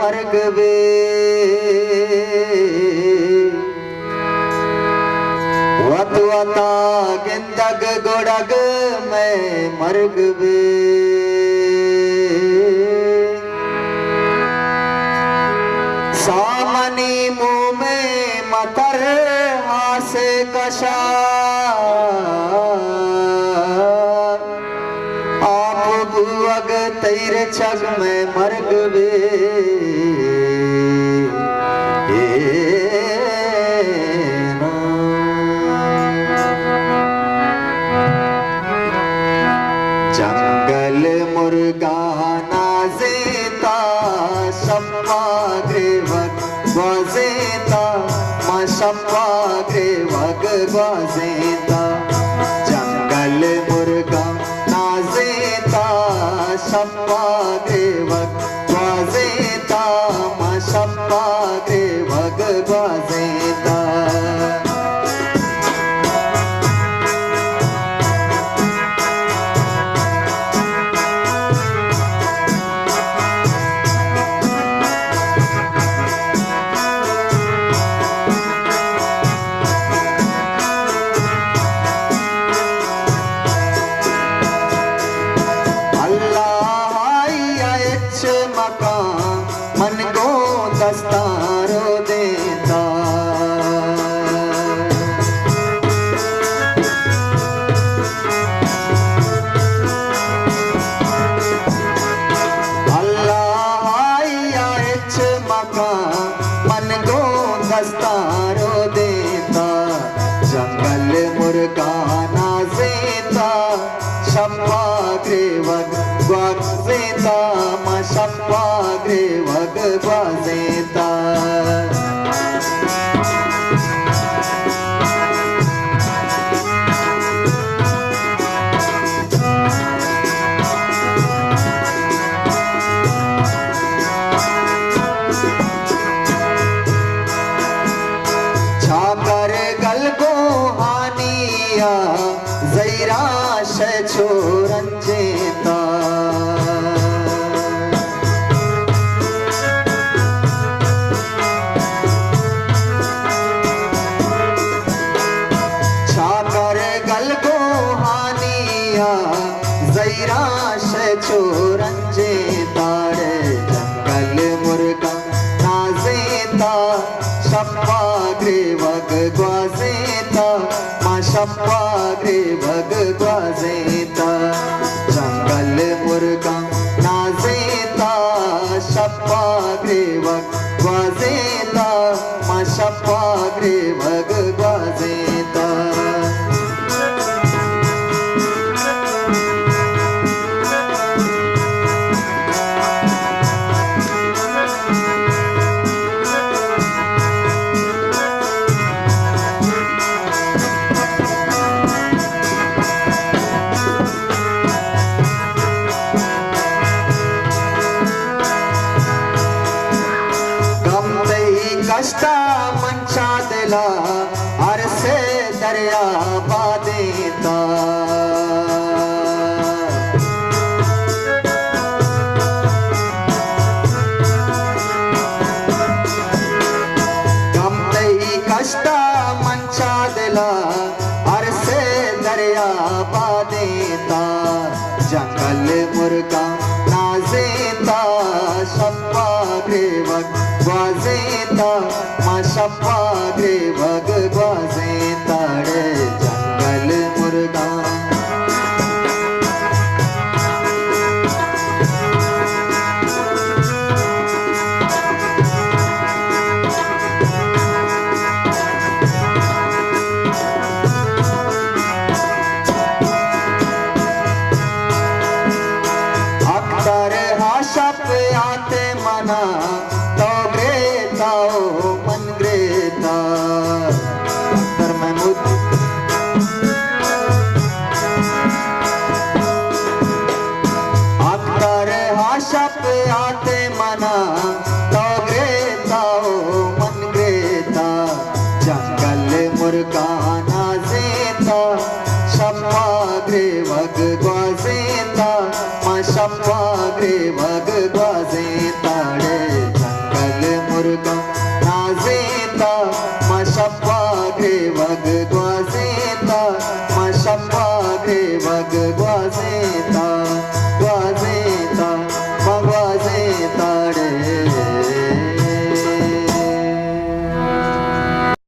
मरगवे वतवता गिंदग गोड़ग मैं मरगवे सामनी मुँह में मतर हासे कशा आप बुअग तेरे छग में मरगवे जंगल मुर्गा नाजेता शप्पा ग्रेवग ग्वाजेता माँ शप्पा ग्रेवग ग्वाजेता जंगल मुर्गा नाजेता शप्पा ग्रेवग ग्वाजेता माँ शप्पा ग्रेवग ग्वाजेता मन को दस्तारो देता अल्लाह आइच मका मन को दस्तारो देता जंगल मुर्गा नाजेता शप्पा ग्रेवग ग्वाजेता माँ शप्पा ग्रेवग ग्वाजेता छाकर गल को हानिया जैरा छोरन जेता छाकर गल को हानिया जैरा छोरन जेता रे जंगल मुर्गा नाजेता शप्पा ग्रेवग ग्वाजेता माँ शप्पा ग्रेवग ग्वाजेता जंगल मुर्गा नाजेता शप्पा ग्रेवग ग्वाजेता माँ शप्पा ग्रेवग ग्वाजेता कष्टा मंचा दिला अरसे दरिया बादेता गम नहीं कष्टा मंचा दिला अरसे दरिया बादेता जंगल मुर्गा नाजेता शप्पा ग्रेवग ग्वाजेता माँ शप्पा ग्रेवग ग्वाजेता रे जंगल मुर्गा अख्तर हाशप आते मना तो ग्रेता ओ मन ग्रेता अख्तर महमूद अख्तर हाशप आते मना तो ग्रेता ओ मन ग्रेता जंगल मुर्गा नाजेता शप्पा ग्रेवग ग्वाजेता माँ शप्पा ग्रेवग ग्वाजेता रे ग्वाजेता